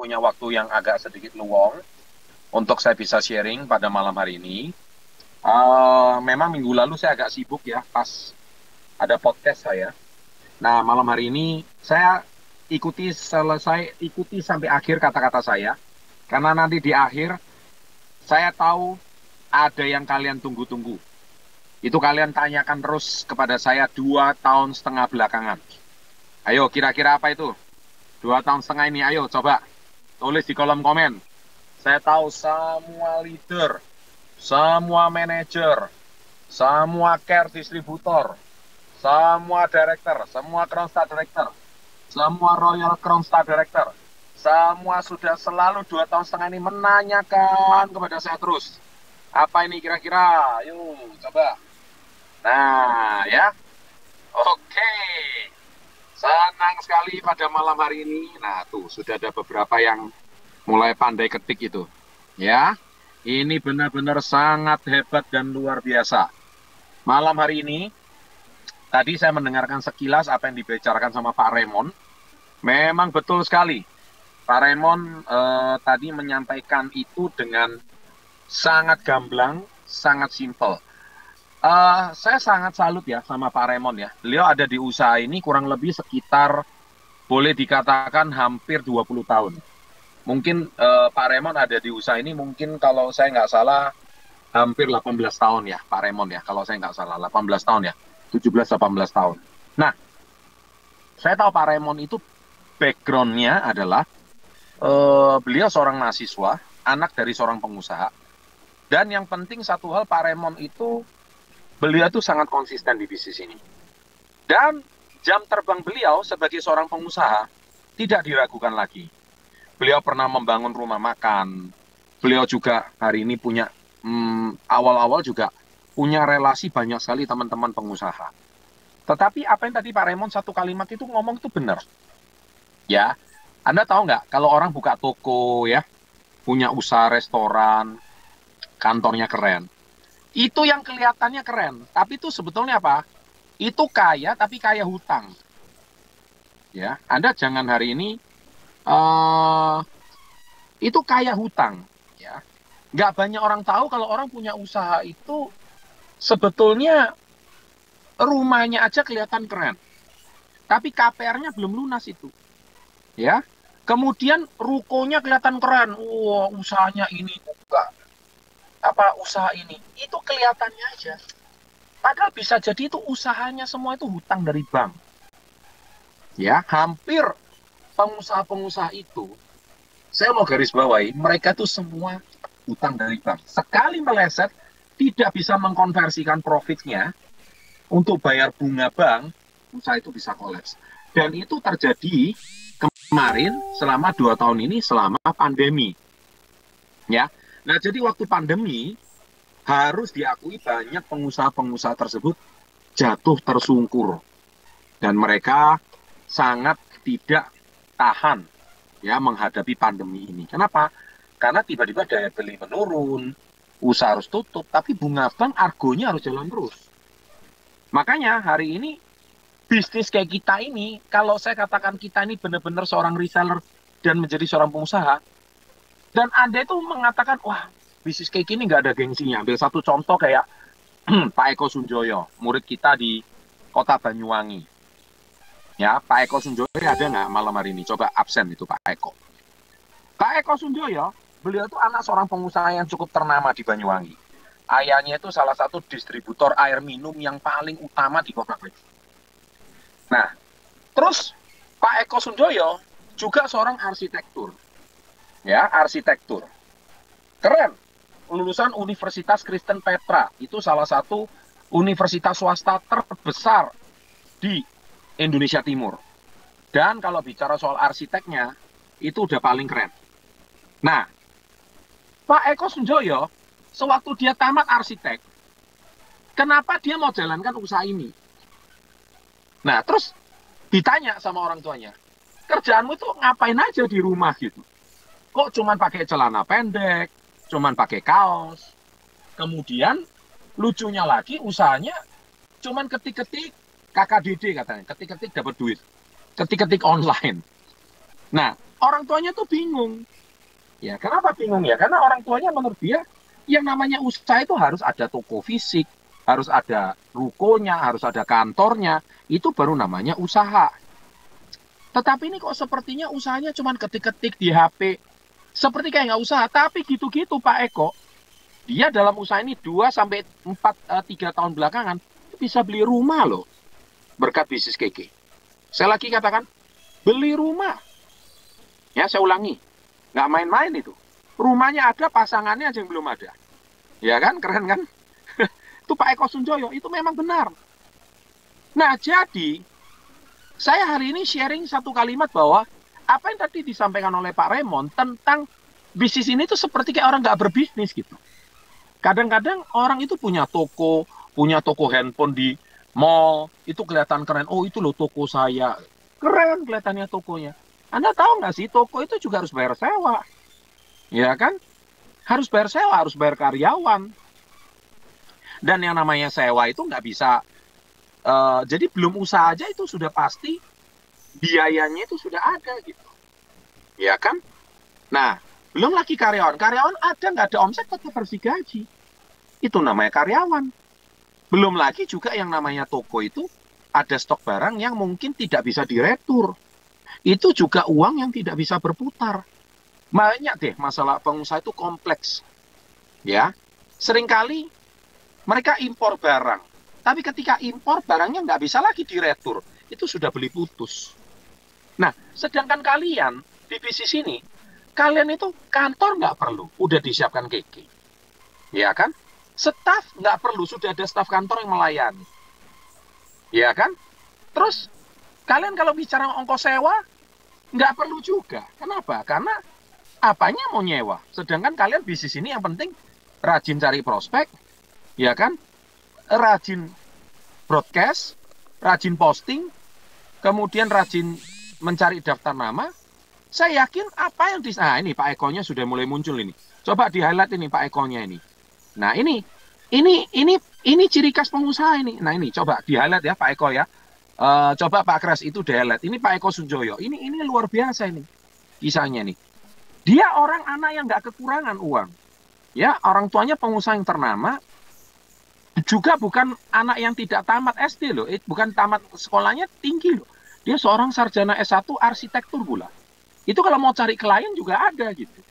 punya waktu yang agak sedikit luang untuk saya bisa sharing pada malam hari ini. Memang minggu lalu saya agak sibuk ya pas ada podcast saya. Nah, malam hari ini saya ikuti sampai akhir kata-kata saya. Karena nanti di akhir saya tahu ada yang kalian tunggu-tunggu. Itu kalian tanyakan terus kepada saya 2 tahun setengah belakangan. Ayo, kira-kira apa itu? 2 tahun setengah ini, ayo coba tulis di kolom komen. Saya tahu semua leader, semua manajer, semua care distributor, semua director, semua crown star director, semua royal crown star director, semua sudah selalu 2 tahun setengah ini menanyakan kepada saya terus. Apa ini kira-kira? Yuk, coba. Nah, ya. Oke. Senang sekali pada malam hari ini. Nah, tuh sudah ada beberapa yang mulai pandai ketik itu. Ya. Ini benar-benar sangat hebat dan luar biasa. Malam hari ini, tadi saya mendengarkan sekilas apa yang dibicarakan sama Pak Raymond. Memang betul sekali. Pak Raymond tadi menyampaikan itu dengan sangat gamblang, sangat simpel. Saya sangat salut ya sama Pak Raymond ya. Beliau ada di usaha ini kurang lebih sekitar boleh dikatakan hampir 20 tahun. Mungkin Pak Raymond ada di usaha ini mungkin kalau saya nggak salah hampir 18 tahun ya Pak Raymond ya. Kalau saya nggak salah 18 tahun ya. 17-18 tahun. Nah, saya tahu Pak Raymond itu background-nya adalah beliau seorang mahasiswa, anak dari seorang pengusaha. Dan yang penting satu hal Pak Raymond itu beliau itu sangat konsisten di bisnis ini. Dan jam terbang beliau sebagai seorang pengusaha tidak diragukan lagi. Beliau pernah membangun rumah makan. Beliau juga hari ini punya awal-awal juga punya relasi banyak sekali teman-teman pengusaha. Tetapi apa yang tadi Pak Raymond satu kalimat itu ngomong itu benar. Ya, Anda tahu nggak kalau orang buka toko ya, punya usaha restoran, kantornya keren. Itu yang kelihatannya keren, tapi itu sebetulnya apa? Itu kaya tapi kaya hutang. Ya, Anda jangan hari ini itu kaya hutang. Ya, nggak banyak orang tahu kalau orang punya usaha itu sebetulnya rumahnya aja kelihatan keren, tapi KPR-nya belum lunas itu. Ya, kemudian rukonya kelihatan keren. Wah, usahanya ini buka apa usaha ini itu kelihatannya aja. Padahal bisa jadi itu usahanya semua itu hutang dari bank. Ya, hampir pengusaha-pengusaha itu, saya mau garis bawahi, mereka itu semua hutang dari bank. Sekali meleset, tidak bisa mengkonversikan profitnya untuk bayar bunga bank, usaha itu bisa kolaps. Dan itu terjadi kemarin selama 2 tahun ini selama pandemi. Ya, nah jadi waktu pandemi harus diakui banyak pengusaha-pengusaha tersebut jatuh tersungkur dan mereka sangat tidak tahan ya menghadapi pandemi ini. Kenapa? Karena tiba-tiba daya beli menurun, usaha harus tutup, tapi bunga bank argonya harus jalan terus. Makanya hari ini bisnis kayak kita ini, kalau saya katakan kita ini benar-benar seorang reseller dan menjadi seorang pengusaha, dan Anda itu mengatakan, wah bisnis kayak gini nggak ada gengsinya. Ambil satu contoh kayak Pak Eko Sunjoyo, murid kita di kota Banyuwangi. Ya, Pak Eko Sunjoyo ada nggak malam hari ini? Coba absen itu Pak Eko. Pak Eko Sunjoyo, beliau itu anak seorang pengusaha yang cukup ternama di Banyuwangi. Ayahnya itu salah satu distributor air minum yang paling utama di kota Banyuwangi. Nah, terus Pak Eko Sunjoyo juga seorang arsitektur. Ya, arsitektur. Keren. Lulusan Universitas Kristen Petra. Itu salah satu universitas swasta terbesar di Indonesia Timur. Dan kalau bicara soal arsiteknya, itu udah paling keren. Nah, Pak Eko Sunjoyo, sewaktu dia tamat arsitek, kenapa dia mau jalankan usaha ini? Nah, terus ditanya sama orang tuanya, kerjaanmu itu ngapain aja di rumah gitu? Kok cuman pakai celana pendek, cuman pakai kaos. Kemudian lucunya lagi usahanya cuman ketik-ketik KKDD katanya, ketik-ketik dapat duit. Ketik-ketik online. Nah, orang tuanya tuh bingung. Ya, kenapa bingung ya? Karena orang tuanya menurut dia yang namanya usaha itu harus ada toko fisik, harus ada rukonya, harus ada kantornya, itu baru namanya usaha. Tetapi ini kok sepertinya usahanya cuma ketik-ketik di HP, seperti kayak nggak usaha. Tapi gitu-gitu Pak Eko, dia dalam usaha ini 2 sampai 4 3 tahun belakangan bisa beli rumah loh berkat bisnis keke. Saya lagi katakan beli rumah. Ya, saya ulangi. Nggak main-main itu. Rumahnya ada, pasangannya aja yang belum ada. Ya kan? Keren kan? Itu Pak Eko Sunjoyo, itu memang benar. Nah, jadi saya hari ini sharing satu kalimat bahwa apa yang tadi disampaikan oleh Pak Raymond tentang bisnis ini tuh seperti kayak orang nggak berbisnis gitu. Kadang-kadang orang itu punya toko handphone di mall, itu kelihatan keren. Oh, itu loh toko saya. Keren kelihatannya tokonya. Anda tahu nggak sih, toko itu juga harus bayar sewa. Ya kan? Harus bayar sewa, harus bayar karyawan. Dan yang namanya sewa itu nggak bisa, jadi belum usaha aja itu sudah pasti biayanya itu sudah ada gitu. Ya kan? Nah, belum lagi karyawan. Karyawan ada, nggak ada omset tetap harus digaji. Itu namanya karyawan. Belum lagi juga yang namanya toko itu ada stok barang yang mungkin tidak bisa diretur. Itu juga uang yang tidak bisa berputar. Banyak deh masalah pengusaha itu kompleks. Ya, seringkali mereka impor barang. Tapi ketika impor barangnya nggak bisa lagi diretur. Itu sudah beli putus. Nah, sedangkan kalian di bisnis ini, kalian itu kantor nggak perlu, udah disiapkan keke. Ya kan? Staf nggak perlu, sudah ada staf kantor yang melayani. Ya kan? Terus, kalian kalau bicara ongkos sewa, nggak perlu juga. Kenapa? Karena apanya mau nyewa? Sedangkan kalian bisnis ini yang penting rajin cari prospek, ya kan? Rajin broadcast, rajin posting, kemudian rajin mencari daftar nama. Saya yakin apa yang nah ini Pak Eko-nya sudah mulai muncul ini. Coba di highlight ini Pak Eko-nya ini. Nah, ini ciri khas pengusaha ini. Nah, ini coba di highlight ya Pak Eko ya. Coba Pak Kres itu di highlight. Ini Pak Eko Sunjoyo. Ini luar biasa ini kisahnya nih. Dia orang anak yang nggak kekurangan uang. Ya, orang tuanya pengusaha yang ternama. Juga bukan anak yang tidak tamat SD loh. Bukan tamat sekolahnya tinggi loh. Dia seorang sarjana S1 arsitektur pula. Itu kalau mau cari klien juga ada gitu.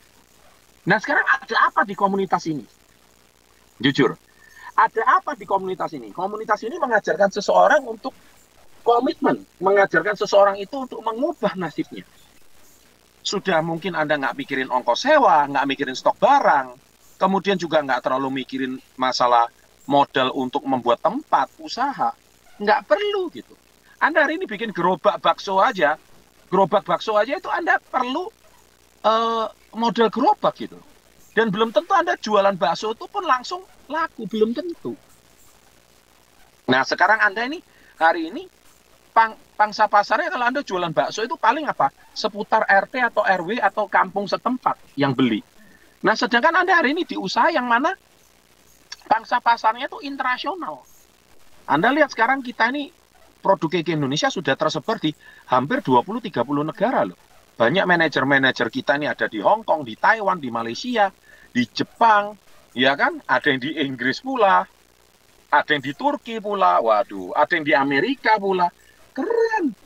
Nah, sekarang ada apa di komunitas ini? Jujur, ada apa di komunitas ini? Komunitas ini mengajarkan seseorang untuk komitmen, mengajarkan seseorang itu untuk mengubah nasibnya. Sudah mungkin Anda nggak mikirin ongkos sewa, nggak mikirin stok barang, kemudian juga nggak terlalu mikirin masalah modal untuk membuat tempat usaha. Nggak perlu gitu. Anda hari ini bikin gerobak bakso aja itu Anda perlu modal gerobak gitu. Dan belum tentu Anda jualan bakso itu pun langsung laku, belum tentu. Nah, sekarang Anda ini, hari ini, pangsa pasarnya kalau Anda jualan bakso itu paling apa? Seputar RT atau RW atau kampung setempat yang beli. Nah, sedangkan Anda hari ini di usaha yang mana pangsa pasarnya itu internasional. Anda lihat sekarang kita ini, produk keke Indonesia sudah tersebar di hampir 20-30 negara loh. Banyak manajer-manajer kita ini ada di Hong Kong, di Taiwan, di Malaysia, di Jepang, ya kan? Ada yang di Inggris pula, ada yang di Turki pula, waduh, ada yang di Amerika pula. Keren,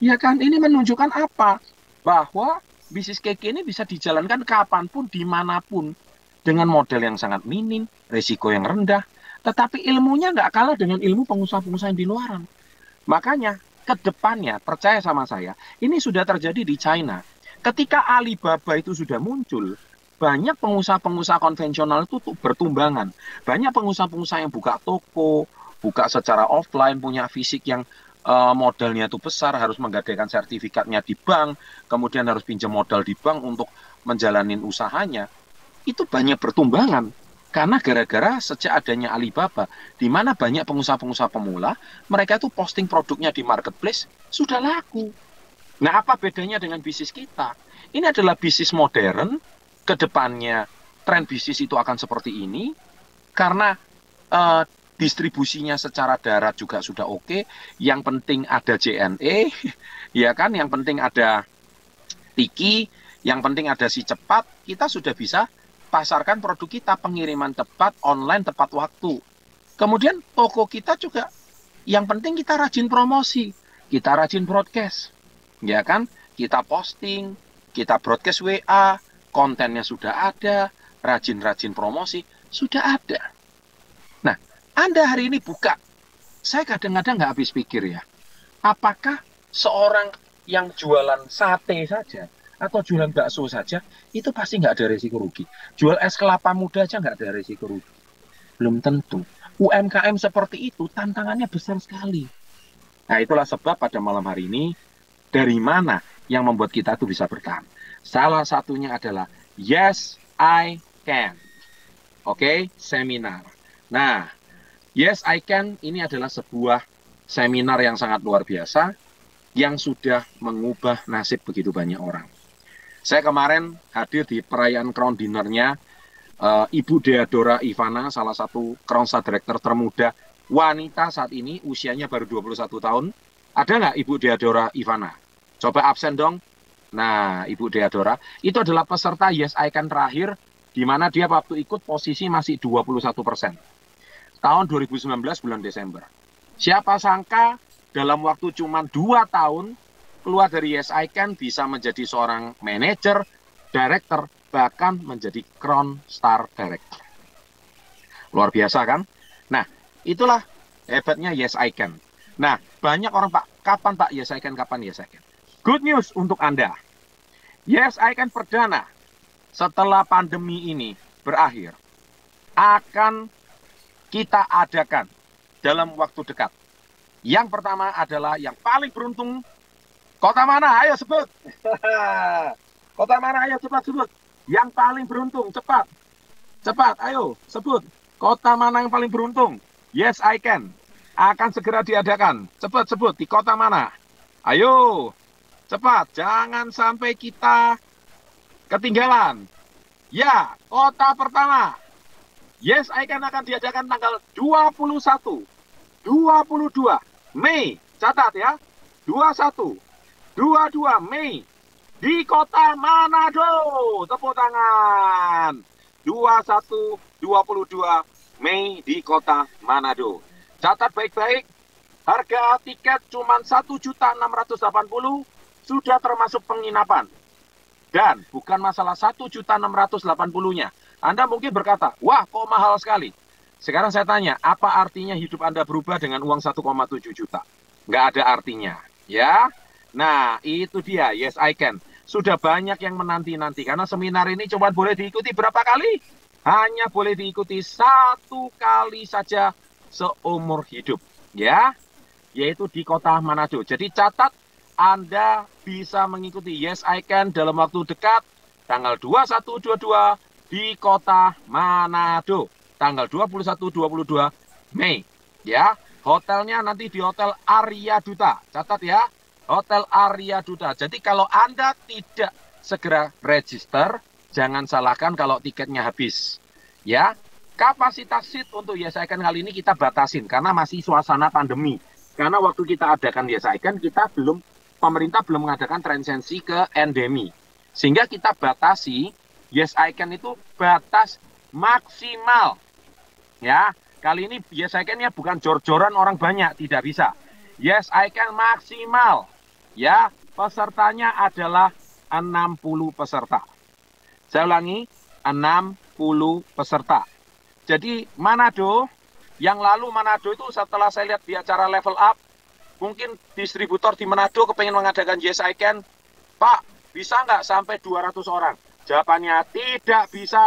ya kan? Ini menunjukkan apa? Bahwa bisnis keke ini bisa dijalankan kapanpun, dimanapun, dengan modal yang sangat minim, risiko yang rendah, tetapi ilmunya nggak kalah dengan ilmu pengusaha-pengusaha yang di luaran. Makanya, ke depannya, percaya sama saya, ini sudah terjadi di China. Ketika Alibaba itu sudah muncul, banyak pengusaha-pengusaha konvensional itu bertumbangan. Banyak pengusaha-pengusaha yang buka toko, buka secara offline, punya fisik yang modalnya itu besar, harus menggadaikan sertifikatnya di bank, kemudian harus pinjam modal di bank untuk menjalanin usahanya. Itu banyak bertumbangan. Karena gara-gara sejak adanya Alibaba, di mana banyak pengusaha-pengusaha pemula, mereka itu posting produknya di marketplace, sudah laku. Nah, apa bedanya dengan bisnis kita? Ini adalah bisnis modern, ke depannya tren bisnis itu akan seperti ini, karena distribusinya secara darat juga sudah oke, yang penting ada JNE, ya kan, yang penting ada tiki, yang penting ada si cepat, kita sudah bisa pasarkan produk kita, pengiriman cepat, online tepat waktu. Kemudian toko kita juga, yang penting kita rajin promosi, kita rajin broadcast, ya kan? Kita posting, kita broadcast WA, kontennya sudah ada, rajin-rajin promosi, sudah ada. Nah, Anda hari ini buka, saya kadang-kadang nggak habis pikir ya, apakah seorang yang jualan sate saja, atau jualan bakso saja, itu pasti nggak ada resiko rugi. Jual es kelapa muda aja nggak ada resiko rugi. Belum tentu. UMKM seperti itu, tantangannya besar sekali. Nah, itulah sebab pada malam hari ini, dari mana yang membuat kita itu bisa bertahan? Salah satunya adalah Yes, I Can. Oke, seminar. Nah, Yes, I Can ini adalah sebuah seminar yang sangat luar biasa, yang sudah mengubah nasib begitu banyak orang. Saya kemarin hadir di perayaan Crown Dinner-nya Ibu Deadora Ivana, salah satu Crown Star Director termuda wanita saat ini, usianya baru 21 tahun. Ada nggak Ibu Deadora Ivana? Coba absen dong. Nah, Ibu Deadora, itu adalah peserta Yes I Can terakhir, di mana dia waktu ikut posisi masih 21%. Tahun 2019 bulan Desember. Siapa sangka dalam waktu cuma 2 tahun, keluar dari Yes I Can bisa menjadi seorang manajer, director, bahkan menjadi Crown Star Director. Luar biasa kan? Nah, itulah hebatnya Yes I Can. Nah, banyak orang, Pak, kapan Pak Yes I Can, kapan Yes I Can? Good news untuk Anda. Yes I Can perdana setelah pandemi ini berakhir akan kita adakan dalam waktu dekat. Yang pertama adalah yang paling beruntung, kota mana? Ayo sebut. Kota mana? Ayo cepat sebut. Yang paling beruntung, cepat. Cepat, ayo sebut. Kota mana yang paling beruntung? Yes, I Can. Akan segera diadakan. Cepat sebut, di kota mana? Ayo, cepat. Jangan sampai kita ketinggalan. Ya, kota pertama. Yes, I Can akan diadakan tanggal 21, 22 Mei. Catat ya. 21, 22 Mei. Di kota Manado. Tepuk tangan. 21, 22 Mei di kota Manado. Catat baik-baik. Harga tiket cuma 1.680.000, sudah termasuk penginapan. Dan bukan masalah 1.680.000-nya. Anda mungkin berkata, wah kok mahal sekali. Sekarang saya tanya, apa artinya hidup Anda berubah dengan uang 1,7 juta? Nggak ada artinya. Ya, nah itu dia, Yes I Can. Sudah banyak yang menanti-nanti, karena seminar ini cuma boleh diikuti berapa kali? Hanya boleh diikuti 1 kali saja seumur hidup. Ya, yaitu di kota Manado. Jadi catat, Anda bisa mengikuti Yes I Can dalam waktu dekat, tanggal 21-22 di kota Manado. Tanggal 21-22 Mei. Ya, hotelnya nanti di Hotel Arya Duta. Catat ya, Hotel Arya Duta. Jadi kalau Anda tidak segera register, jangan salahkan kalau tiketnya habis. Ya, kapasitas seat untuk Yes I Can kali ini kita batasin karena masih suasana pandemi. Karena waktu kita adakan Yes I Can, pemerintah belum mengadakan transensi ke endemi. Sehingga kita batasi Yes I Can itu batas maksimal. Ya, kali ini Yes I Can-nya bukan jor-joran orang banyak, tidak bisa. Yes I Can maksimal. Ya, pesertanya adalah 60 peserta. Saya ulangi, 60 peserta. Jadi Manado, yang lalu Manado itu setelah saya lihat di acara Level Up, mungkin distributor di Manado kepengen mengadakan Yes I Can, Pak, bisa nggak sampai 200 orang? Jawabannya tidak bisa.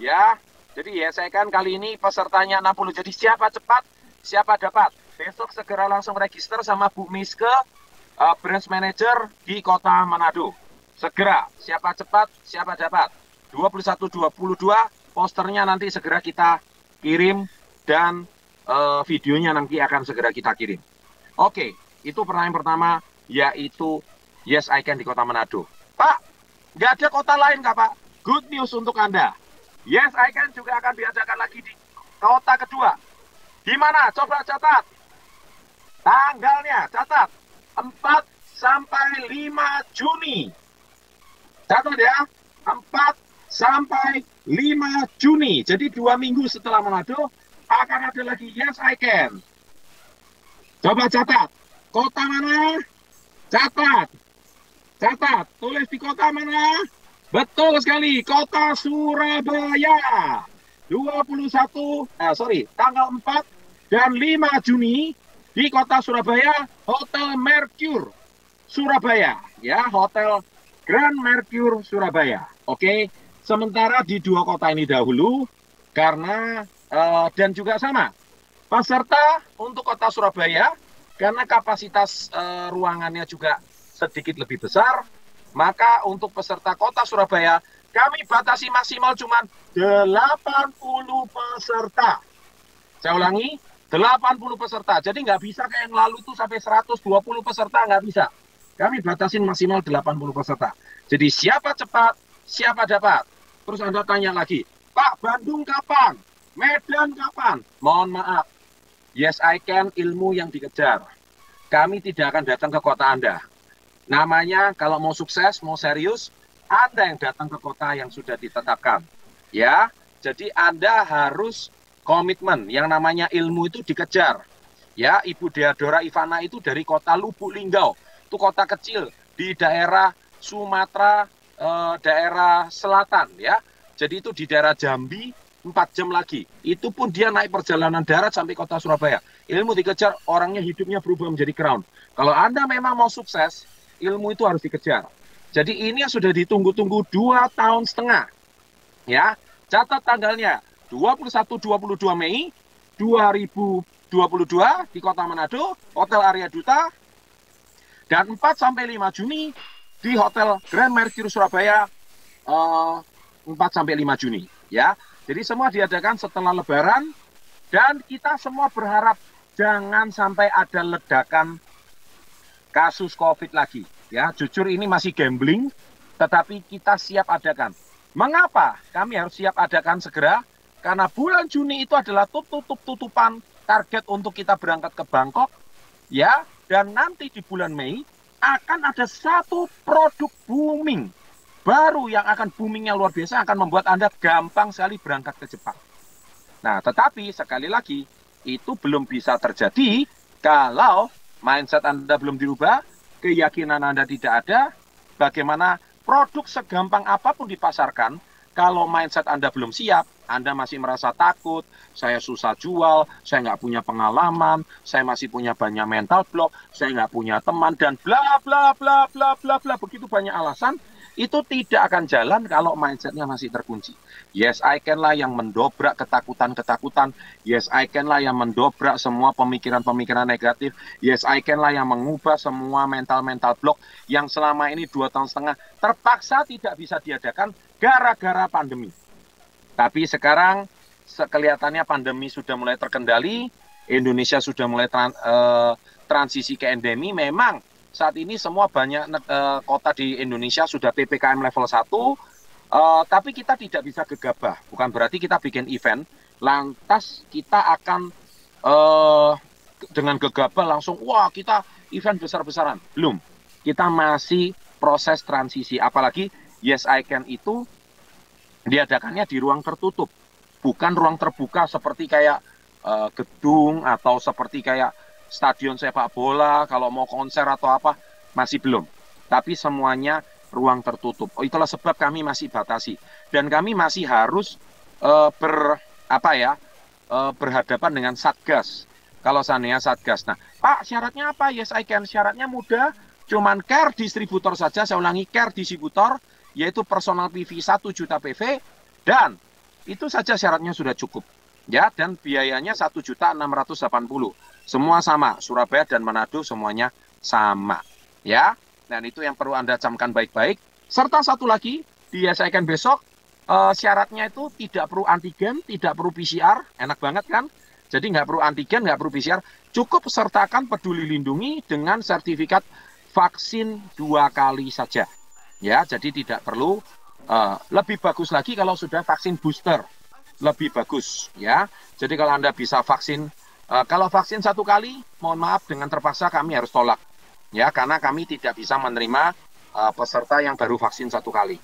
Ya, jadi Yes I Can kali ini pesertanya 60. Jadi siapa cepat, siapa dapat. Besok segera langsung register sama Bu Miske, branch manager di kota Manado. Segera, siapa cepat, siapa dapat. 21-22, posternya nanti segera kita kirim dan videonya nanti akan segera kita kirim. Oke, itu pertanyaan pertama, yaitu Yes I Can di kota Manado. Pak, nggak ada kota lain nggak Pak? Good news untuk Anda. Yes I Can juga akan diadakan lagi di kota kedua. Di mana? Coba catat. Tanggalnya, catat. 4 sampai 5 Juni Catat ya, 4 sampai 5 Juni. Jadi 2 minggu setelah Manado akan ada lagi Yes I Can. Coba catat. Kota mana? Catat. Catat. Tulis di kota mana? Betul sekali. Kota Surabaya. 21, tanggal 4 dan 5 Juni di kota Surabaya, Hotel Mercure Surabaya. Ya, Hotel Grand Mercure Surabaya. Oke. Sementara di 2 kota ini dahulu, karena dan juga sama. Peserta untuk kota Surabaya, karena kapasitas ruangannya juga sedikit lebih besar, maka untuk peserta kota Surabaya, kami batasi maksimal cuma 80 peserta. Saya ulangi, 80 peserta. Jadi nggak bisa kayak yang lalu tuh sampai 120 peserta, nggak bisa. Kami batasin maksimal 80 peserta. Jadi siapa cepat, siapa dapat. Terus Anda tanya lagi, Pak, Bandung kapan? Medan kapan? Mohon maaf, Yes I Can ilmu yang dikejar. Kami tidak akan datang ke kota Anda. Namanya kalau mau sukses, mau serius, Anda yang datang ke kota yang sudah ditetapkan. Ya, jadi Anda harus komitmen. Yang namanya ilmu itu dikejar. Ya, Ibu Deadora Ivana itu dari kota Lubuk Linggau. Itu kota kecil di daerah Sumatera, daerah selatan. Ya, jadi itu di daerah Jambi, 4 jam lagi. Itu pun dia naik perjalanan darat sampai kota Surabaya. Ilmu dikejar, orangnya hidupnya berubah menjadi crown. Kalau Anda memang mau sukses, ilmu itu harus dikejar. Jadi ini sudah ditunggu-tunggu 2,5 tahun. Ya, catat tanggalnya 21-22 Mei 2022 di Kota Manado, Hotel Arya Duta, dan 4-5 Juni di Hotel Grand Mercure Surabaya, 4-5 Juni. Ya, jadi semua diadakan setelah Lebaran, dan kita semua berharap jangan sampai ada ledakan kasus COVID lagi. Ya, jujur ini masih gambling, tetapi kita siap adakan. Mengapa kami harus siap adakan segera? Karena bulan Juni itu adalah tutupan target untuk kita berangkat ke Bangkok, ya. Dan nanti di bulan Mei akan ada satu produk booming baru yang akan boomingnya luar biasa, akan membuat Anda gampang sekali berangkat ke Jepang. Nah, tetapi sekali lagi itu belum bisa terjadi kalau mindset Anda belum dirubah, keyakinan Anda tidak ada. Bagaimana produk segampang apapun dipasarkan, kalau mindset Anda belum siap, Anda masih merasa takut, saya susah jual, saya nggak punya pengalaman, saya masih punya banyak mental block, saya nggak punya teman, dan bla bla bla bla bla bla, begitu banyak alasan, itu tidak akan jalan kalau mindsetnya masih terkunci. Yes I Can lah yang mendobrak ketakutan-ketakutan, Yes I Can lah yang mendobrak semua pemikiran-pemikiran negatif, Yes I Can lah yang mengubah semua mental-mental block yang selama ini 2,5 tahun terpaksa tidak bisa diadakan gara-gara pandemi. Tapi sekarang kelihatannya pandemi sudah mulai terkendali, Indonesia sudah mulai transisi ke endemi. Memang saat ini semua banyak kota di Indonesia sudah PPKM level 1, tapi kita tidak bisa gegabah. Bukan berarti kita bikin event, lantas kita akan dengan gegabah langsung, wah kita event besar-besaran. Belum, kita masih proses transisi. Apalagi Yes I Can itu diadakannya di ruang tertutup, bukan ruang terbuka seperti kayak gedung atau seperti kayak stadion sepak bola. Kalau mau konser atau apa masih belum, tapi semuanya ruang tertutup. Itulah sebab kami masih batasi, dan kami masih harus berhadapan dengan Satgas. Kalau seandainya Satgas, nah Pak, syaratnya apa? Yes I Can, syaratnya mudah, cuman care distributor saja. Saya ulangi, care distributor, yaitu personal PV 1 juta PV, dan itu saja syaratnya sudah cukup. Ya, dan biayanya 1.680.000. Semua sama, Surabaya dan Manado semuanya sama. Ya, dan itu yang perlu Anda camkan baik-baik. Serta satu lagi, di Yes I Can besok, syaratnya itu tidak perlu antigen, tidak perlu PCR, enak banget kan? Jadi nggak perlu antigen, nggak perlu PCR, cukup sertakan Peduli Lindungi dengan sertifikat vaksin 2 kali saja. Ya, jadi tidak perlu, lebih bagus lagi kalau sudah vaksin booster, lebih bagus ya. Jadi kalau Anda bisa vaksin, kalau vaksin 1 kali, mohon maaf dengan terpaksa kami harus tolak ya, karena kami tidak bisa menerima peserta yang baru vaksin 1 kali.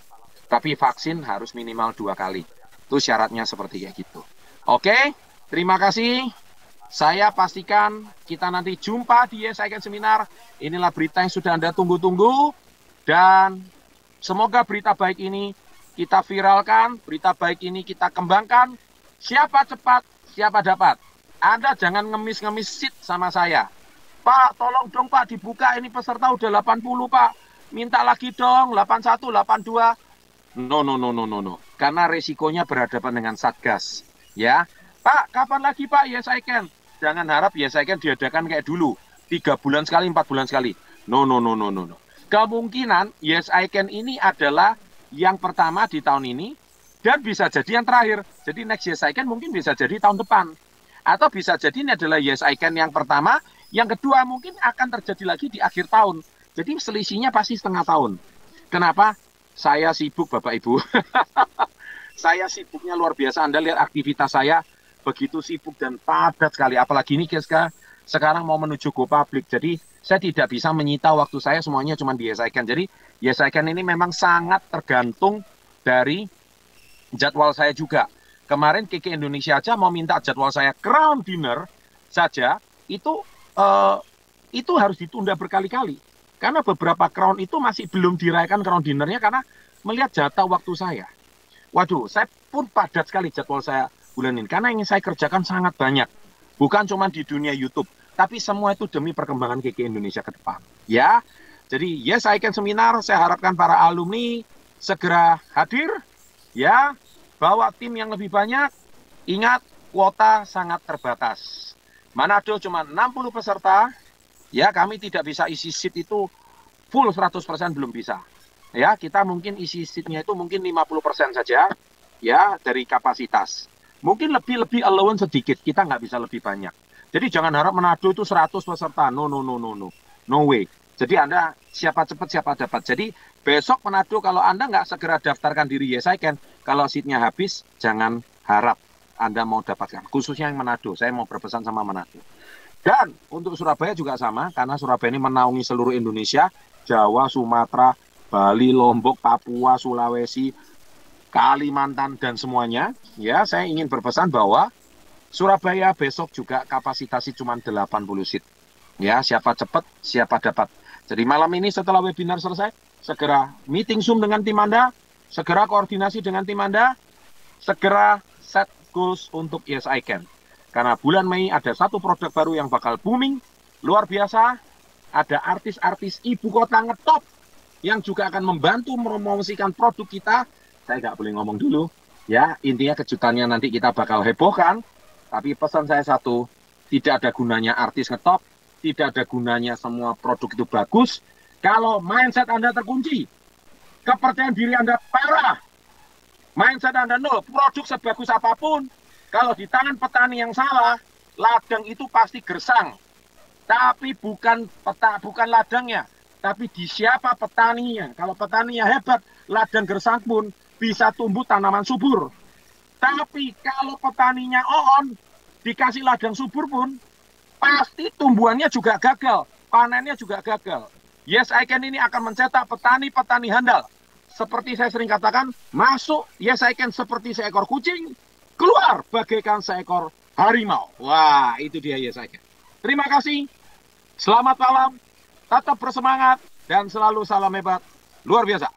Tapi vaksin harus minimal 2 kali. Itu syaratnya seperti kayak gitu. Oke, terima kasih. Saya pastikan kita nanti jumpa di Yes I Can Seminar. Inilah berita yang sudah Anda tunggu-tunggu. Dan semoga berita baik ini kita viralkan, berita baik ini kita kembangkan. Siapa cepat, siapa dapat. Anda jangan ngemis-ngemis seat sama saya. Pak, tolong dong Pak dibuka, ini peserta udah 80 Pak. Minta lagi dong, 81, 82. No. Karena resikonya berhadapan dengan Satgas. Ya, Pak, kapan lagi Pak Yes I Can? Jangan harap Yes I Can diadakan kayak dulu. 3 bulan sekali, 4 bulan sekali. No. Kemungkinan Yes I Can ini adalah yang pertama di tahun ini. Dan bisa jadi yang terakhir. Jadi next Yes I Can mungkin bisa jadi tahun depan. Atau bisa jadi ini adalah Yes I Can yang pertama. Yang kedua mungkin akan terjadi lagi di akhir tahun. Jadi selisihnya pasti setengah tahun. Kenapa? Saya sibuk Bapak Ibu. Saya sibuknya luar biasa. Anda lihat aktivitas saya begitu sibuk dan padat sekali. Apalagi ini sekarang mau menuju go public. Jadi saya tidak bisa menyita waktu saya semuanya cuma di Yes I Can. Jadi Yes I Can ini memang sangat tergantung dari jadwal saya juga. Kemarin KK Indonesia aja mau minta jadwal saya crown dinner saja. Itu harus ditunda berkali-kali. Karena beberapa crown itu masih belum dirayakan crown dinnernya karena melihat jatah waktu saya. Waduh, saya pun padat sekali jadwal saya bulan ini. Karena yang saya kerjakan sangat banyak. Bukan cuma di dunia YouTube. Tapi semua itu demi perkembangan KK Indonesia ke depan. Ya, jadi Yes I Can Seminar, saya harapkan para alumni segera hadir. Ya, bawa tim yang lebih banyak. Ingat, kuota sangat terbatas. Manado cuma 60 peserta. Ya, kami tidak bisa isi seat itu full 100% belum bisa. Ya, kita mungkin isi seatnya itu mungkin 50% saja, ya, dari kapasitas. Mungkin lebih allowance sedikit, kita nggak bisa lebih banyak. Jadi jangan harap Manado itu 100 peserta, no way. Jadi Anda siapa cepat, siapa dapat. Jadi besok Manado kalau Anda nggak segera daftarkan diri Yes I Can, kalau seatnya habis, jangan harap Anda mau dapatkan. Khususnya yang Manado, saya mau berpesan sama Manado. Dan untuk Surabaya juga sama, karena Surabaya ini menaungi seluruh Indonesia, Jawa, Sumatera, Bali, Lombok, Papua, Sulawesi, Kalimantan, dan semuanya. Ya, saya ingin berpesan bahwa Surabaya besok juga kapasitasnya cuma 80 seat. Ya, siapa cepat, siapa dapat. Jadi malam ini setelah webinar selesai, segera meeting Zoom dengan tim Anda, segera koordinasi dengan tim Anda, segera set goals untuk Yes I Can. Karena bulan Mei ada satu produk baru yang bakal booming, luar biasa. Ada artis-artis ibu kota ngetop yang juga akan membantu mempromosikan produk kita. Saya nggak boleh ngomong dulu. Ya, intinya kejutannya nanti kita bakal hebohkan. Tapi pesan saya satu, tidak ada gunanya artis ngetop, tidak ada gunanya semua produk itu bagus. Kalau mindset Anda terkunci, kepercayaan diri Anda parah, mindset Anda nol, produk sebagus apapun, kalau di tangan petani yang salah, ladang itu pasti gersang. Tapi bukan ladangnya, tapi di siapa petaninya. Kalau petaninya hebat, ladang gersang pun bisa tumbuh tanaman subur. Tapi kalau petaninya on, dikasih ladang subur pun, pasti tumbuhannya juga gagal, panennya juga gagal. Yes I Can ini akan mencetak petani-petani handal. Seperti saya sering katakan, masuk Yes I Can seperti seekor kucing, keluar bagaikan seekor harimau. Wah, itu dia Yes I Can. Terima kasih. Selamat malam, tetap bersemangat, dan selalu salam hebat, luar biasa.